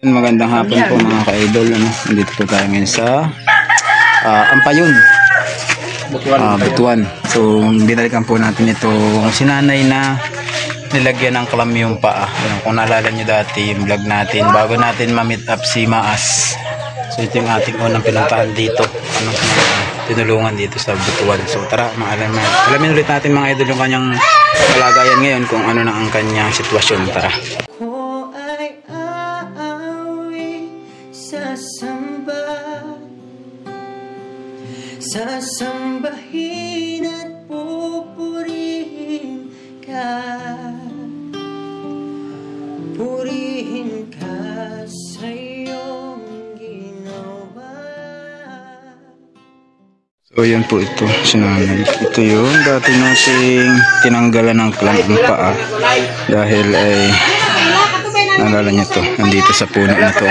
Magandang hapon po mga ka-idol. Nandito po tayo ngayon sa Ampayon, Butuan. So binalikan po natin ito sinanay na nilagyan ng clam yung paa. Kung naalala nyo dati yung vlog natin bago natin ma-meet up si Maas. So ito yung ating unang pinuntahan dito, tinulungan dito sa Butuan. So tara, alamin ulit natin mga idol yung kanyang kalagayan ngayon, kung ano na ang kanyang sitwasyon. Tara. Sasambahin at pupurihin ka sa iyong ginawa. So yan po ito, sinanay. Ito yung dati nating tinanggalan ng clamp ng paa dahil ay naalala niya to, nandito sa puno na to.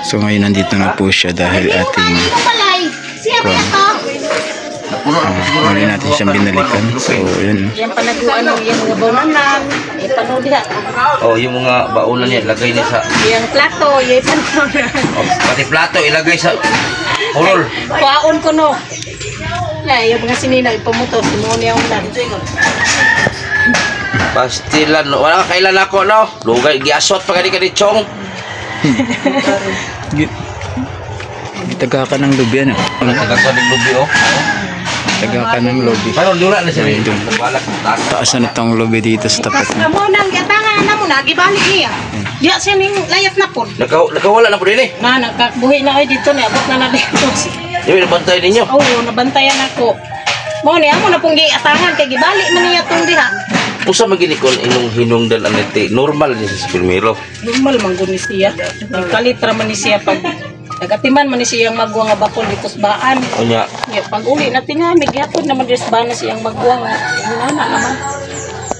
So ngayon nandito na po siya dahil ating muli natin siyang binalikan. So yun. Yan panaguan yung mga baunan ipanod diha. Oh, yung mga baunan niya ilagay niya sa Yung plato, yung ipanod. oh, pati plato ilagay sa hulol. Kuhaon ko no. Yung mga sinina ipamuto simonya ulan. Pastilan, wala ka kailan ako no. Lugay giasot pa kani chong. Taga ka ng lobby ano? Taga ko ng lobby oh. Taga ka ng lobby. Pero dula na siya Ayun, dito. taas na itong lobby dito sa tapat Kas na. mo nang yatangan na mo na gibalik niya. Diya siya ning layat na pod. Nakawala na po din eh. Na nagkabuhi na ay dito ni abot na dito. Yung nabantay ninyo. Oo, nabantayan ako. Mo ni amo na pong giatangan kay gibalik man niya tong diha. Usa maginikon inong hinungdan anete normal ni sa primero. Normal man gud ni siya. Nagkalitra man ni siya pag nagatiman man ni siyang magwa nga bakol dito sa baan. Unya. Ya, pag uli natin nga, magyapon naman dito sa baan na siyang magwa nga. Inana naman.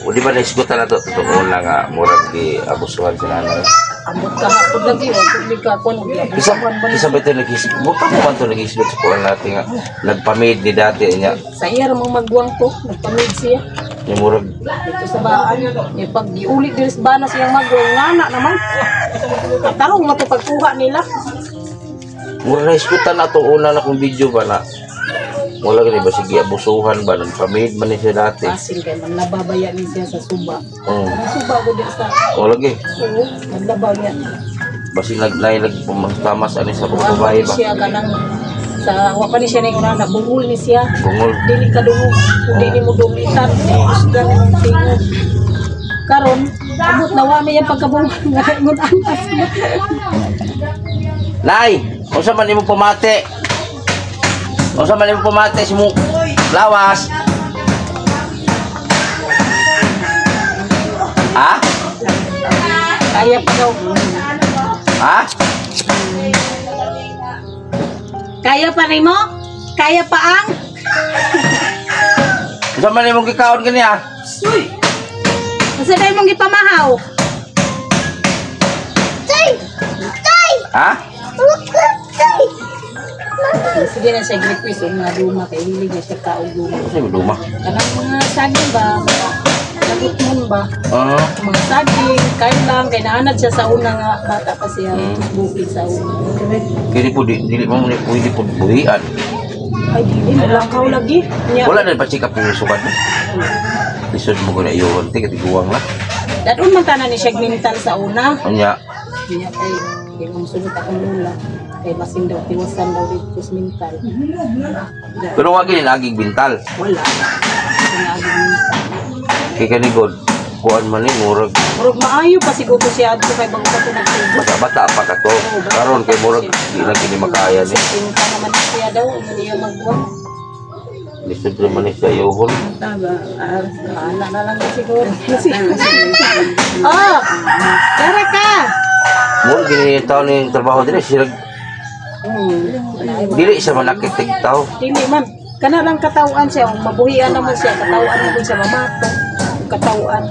O di ba naisgutan na to totoo lang nga murag di abusuhan sila na. Ambot ka hapon lagi, wag ka kuno. Isa ba ito nag-isbot? Buta mo man ito nag-isbot sa kulang natin nga. Nagpamid ni dati niya. Sa iya ramang magwang to, nagpamid siya. Yung murag. Dito sa baan. Ya, pag giuli dito sa baan na siyang magwa, ngana naman. Tarong matupagkuha nila. Murag naisgutan na itong una na kong video ba na. Wala gani ba sige abusuhan ba nagpamid man ni siya dati. Asin kay man nababaya ni siya sa suba. Mm. Suba ko din sa. Wala lagi. Oo, naglabaya. Basi naglaylag pumastamas ani sa babae ba. Siya kanang sa wa pa ni siya ning una nabungol ni siya. Bungol. Dili ka dungog, kundi ni mo dumitan, usgan ng tingog. Karon, abot na wa may yang pagkabungol nga ngun antas. Nay, unsa man nimo pumate? Unsa man nimo pumate si mo lawas? Ha? Kaya pa daw. Ha? Kaya pa nimo? Kaya pa ang? Unsa man nimo gikaon kani ha? Uy. Asa dai mong gipamahaw? Ha? Sige na siya request yung mga duma kay hilig na siya kaog duma. Unsa mo duma? Kanang mga saging ba? Lagot mon ba? Ah, Mga saging, kain lang, kay naanad siya sa una nga bata pa siya, bukid sa una. kini po dili mo ni pwede po buhian. Ay, dili, nalakaw lagi. Nya, Wala na pa check up yung sukat. Lisod mo ko na iyon, tika tiguang na. dadun man tanan ni siya mintal sa una. Unya, Nya, kay kung sunod akong lula, kay masin daw, tiwasan daw dito sa mintal. pero wag gini aging bintal. Wala. Sinabi mintal. Kay kanigod, kuan man ni murag Murag maayo pa siguro siya adto kay bago pa ito nagtubos. bata pa ka to. Karon kay murag di na kini makaya ni. Pinta naman siya daw, hindi niya magwa. Lisod naman ni siya yohon. Tama, anak na lang siguro. Oh, tara ka! Murag gini taon ni trabaho din siya dili siya manakit tao. Dili man. Kana lang katawaan siya, kung mabuhian naman siya, katawaan naman siya mamato. Katawaan.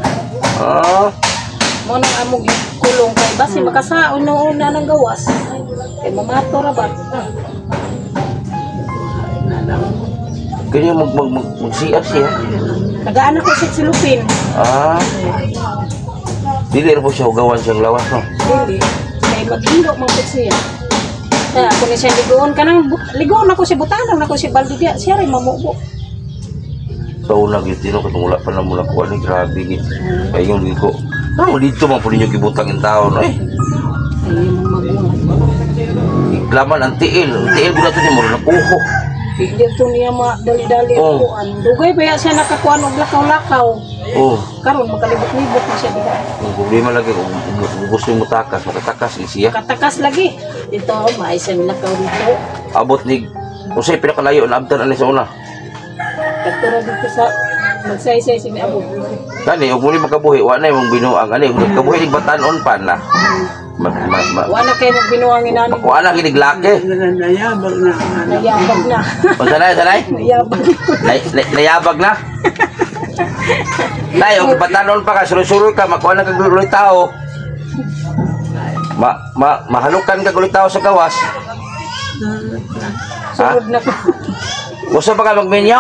Ah, Mo nang amog kulong kay basi makasaon noon na ng gawas. Kay mamato ra ba? kanya mag-CF siya. Nag-anak ko siya silupin. Ah. Dili rin po siya hugawan siyang lawas, no? Dili. Kaya mag-indo mga po siya. Kaya ako ni siya ligoon. Kanang ligoon ako si Butanan, ako si Baldidia. Siya rin mamubo. Sa unang gitino, kung wala pa na mula kuha ni grabe git. Kaya yung ligo. Dito man po ninyo gibutang yung tao, no eh. Ayun ang magulang. Laman ang tiil. Ang tiil ko na ito niya, mura na puho. Dito niya dali-dali Oh. kuan. Dugay pa siya nakakuan og lakaw-lakaw. Oh, Karon makalibot-libot na siya diha. ang problema lagi, kung gusto yung mutakas, makatakas ni siya. Katakas lagi. Dito maayos ang lakaw dito. Abot ni, kung sa'yo pinakalayo, naabdan ani sa una. Katara dito sa magsaysay si Abo. Kani, huwag muli makabuhi, wala na yung binuang. Ani, kabuhi ni batanon pa na. Wala kayo magbinuangin namin. Wala kiniglaki. Nayabag na. O sanay, sanay? Nayabag. Nayabag na? Nay, huwag batanon pa ka, surusuroy ka, makuha na kaguloy tao. Mahalukan kaguloy tao sa gawas. Sunod na ko. Gusto pa ka magminyo?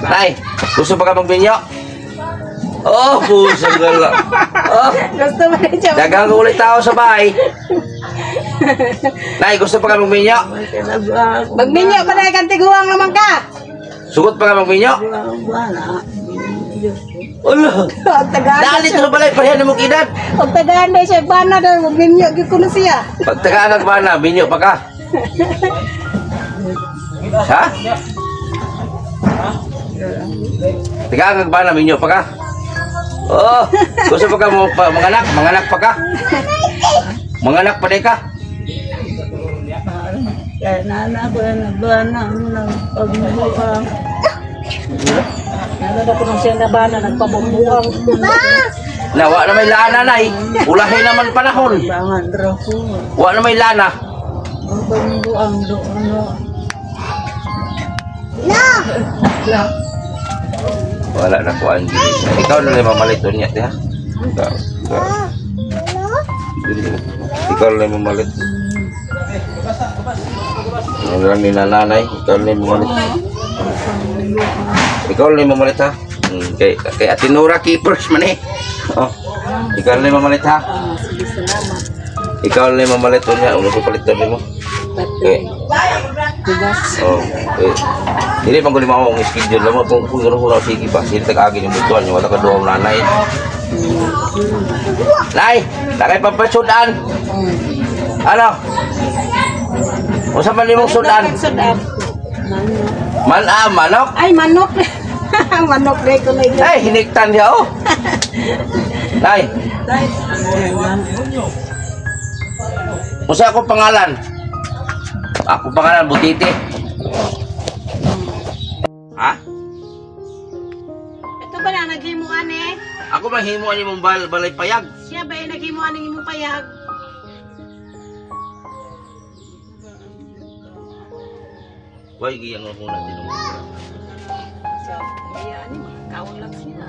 Nay, gusto pa ka magminyo? Oh, puso gala. Oh, Gusto mo rin siya. dagang ulit tao sa bahay. Nay, gusto pa ka magminyo? Magminyo pa na ikan tiguang naman ka. Sugot pa ka magminyo? Ulo. Ang tagaan Dali ito sa balay, parehan mo edad. Ang tagaan na siya. Bana na magminyo. Gikulo siya. Pag tagaan ba na, minyo pa ka? Ha? Tagaan ba na, minyo pa ka? Oh, gusto pa ka mo manganak? Manganak pa ka? Manganak pa di ka? Kaya nana ko na nabana ng pagbubuang. Nana ko nang siya nabana nagpabumbuang. Nawa na may lana na eh. Ulahin naman panahon. Bangan draw ko. Wa na may lana. Ang pagbubuang doon. Wala na ko ang gilis. Ikaw na lang mamalit doon niya, ha? Ikaw na lang mamalit. Ano lang ni nanay, ikaw na lang mamalit. Ikaw na lang mamalit, ha? Kay Ate Nora Keepers man eh. Oh. Ikaw na lang mamalit, ha? Sige, salamat. Ikaw na lang mamalit doon niya. Ano ko palitan mo? Okay. Tigas. Oh, hindi pang kulimaw ang schedule lang mo kung gano'n ko na sige ba sila tag-agi ng butuan wala ka doon nanay. Nay, takay pampasudan. Ano? Usa man nimong sudan? Sudan. Manok? Ay, manok. Manok na ito na ito. Ay, hiniktan siya oh. Nay, usa ako pangalan? Ako pangalan Butiti. Ha? Ito ba na naghimuan eh? Ako mahimuan imong balay payag. Siya ba yung naghimuan ng imong payag? Why giyang ako na din mo. So, ayan, kaon lang siya.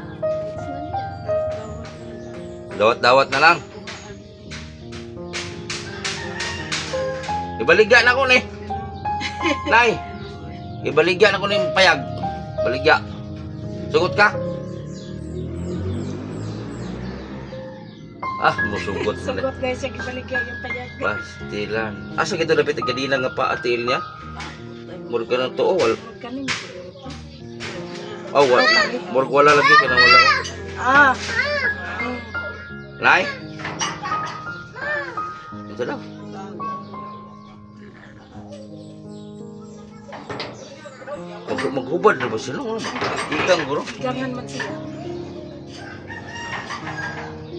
Dawat-dawat na lang. Ibaligya na ko ni. Nay. Ibaligya na ko ni payag. Baligya. Sugot ka? Ah, musugot na. Sugot guys, siya gibaligyan yung payag. Pastilan. Asa kita dapat kadina nga pa atil niya? Murag ka ng tuo. Kami. Oh, murag wala lagi ka na wala. Ah. Nay? Ito daw. Maghubad na ba sila? Ikang guro. Gangan man siya.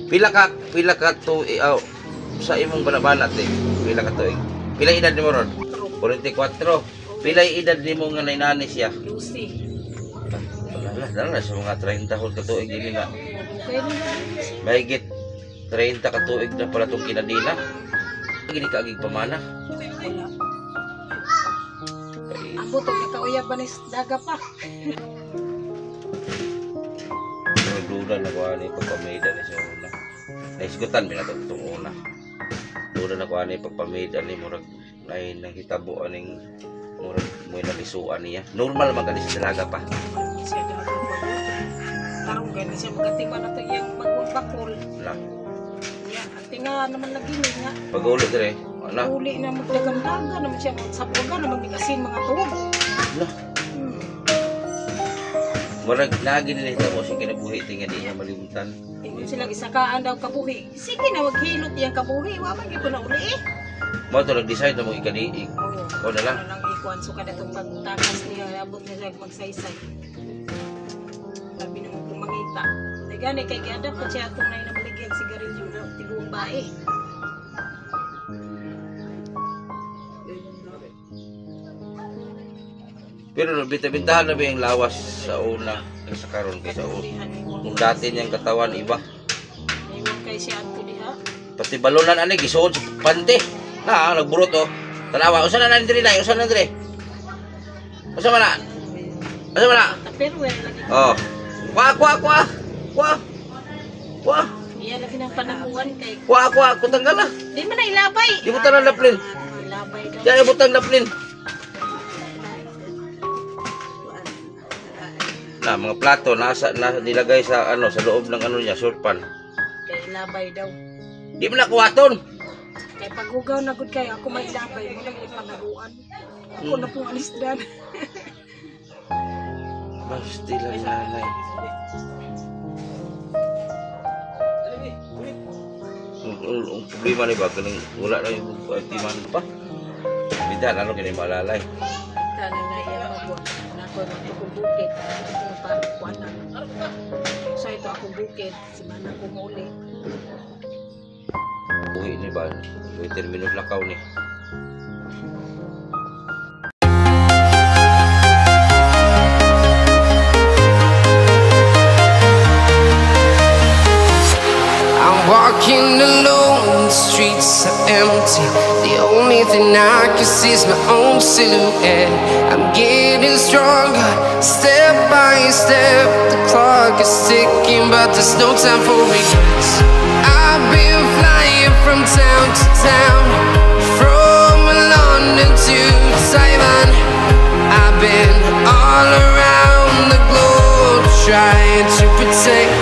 Pila ka to sa imong banabanat eh. Pila ka to eh. Pila edad nimo ron? 44. Pila edad nimo nga nainani siya? Lucy. Wala sa mga 30 hol ka tuig dili na. Pwede na. Mahigit 30 ka tuig na pala tong kinadina. Gini ka agig pamana. Wala. Abo to nakauyab ba ni daga pa. Duda na ko ani pagpamida ni siya una. Naisgutan mi na to itong una. Duda na ko ani pagpamida ni murag nay nahitabo aning murag moy nalisuan niya. Normal man kani sa dalaga pa. Siya daga pa. Tarong gani siya magatiba na to yung magwabakol. Na. Yan, ate Kaya nga naman lagi nga. Pag uli dire, ana. Uli na magdagan-dagan naman siya. Sa puga na magbigasin mga tuwag. Ala. Murag lagi nila hitabo sa kinabuhi tingin di niya malimutan. Ingon sila isakaan daw kabuhi. Sige na maghilot yang kabuhi. Wa man gyud na uli eh. Mo to nag-decide na mo ikadi. O na lang. Ano lang ikuan so kada tong pagtakas niya abot niya magsaysay. Labi na mo kumangita. Gani kay giadap pa siya atong nay na maligyan sigarilyo daw tiguang bae. Pero bita-bintahan na ba yung lawas sa una sa karon kaysa una? Kung dati niyang katawan iba. Iwan kay siya ato diha. Pati balunan ani gisuod sa pante. Na nagburot oh. Tanawa usa na dire na, usa na dire. Usa man na. Usa man na. Pero wala lagi. Oh. Kwa. Iya lagi ng panamuan kay Kwa kutanggal na. di man na ilabay. Di mo tanan laplin. Ilabay daw. Diyan ibutang laplin. Na mga plato nasa nilagay sa ano sa loob ng ano niya, surpan. Kay ilabay daw. Di mo na kuwaton. Kay paghugaw na gud kay ako may ilabay mo lagi panaruan. Ako na pong alisdan. Basti lang nanay. Ang problema ni ba kaning wala na yung timan pa. Bidan ano kini malalay. Tanan na iya magbuhat. Nako na ako bukid. Ako pa kuana. Sa ito ako bukid, si mana ko muli. Uwi ni ba? Uwi terminal lakaw ni. Walking alone, the streets are empty. The only thing I can see is my own silhouette. I'm getting stronger, step by step. The clock is ticking, but there's no time for regrets. I've been flying from town to town, from London to Taiwan. I've been all around the globe trying to protect